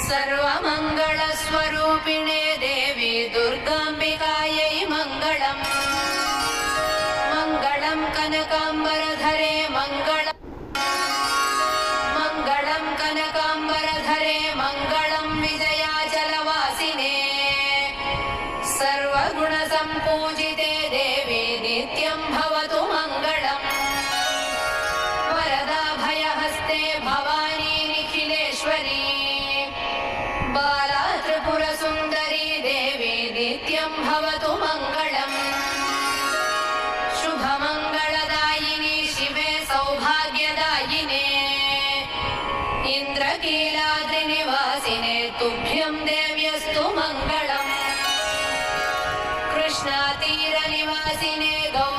सर्वमङ्गलस्वरूपिणे देवी दुर्गाम्बिकायै मङ्गलम्। मङ्गलं कनकाम्बरधरे मङ्गलम्। मङ्गलं कनकाम्बरधरे मङ्गलं विजयाचलवासिने। सर्वगुणसम्पूजिते देवी नित्यं भवतु मङ्गलम्। वरदाभयहस्ते भवानी निखिलेश्वरी। बाला त्रिपुरसुन्दरी देवी नित्यं भवतु मङ्गलम्। शुभमङ्गलदायिनी शिवे सौभाग्यदायिने। इन्द्रकीलाद्रिनिवासिने तुभ्यं देव्यस्तु मङ्गलम्। कृष्णातीरनिवासिने गौ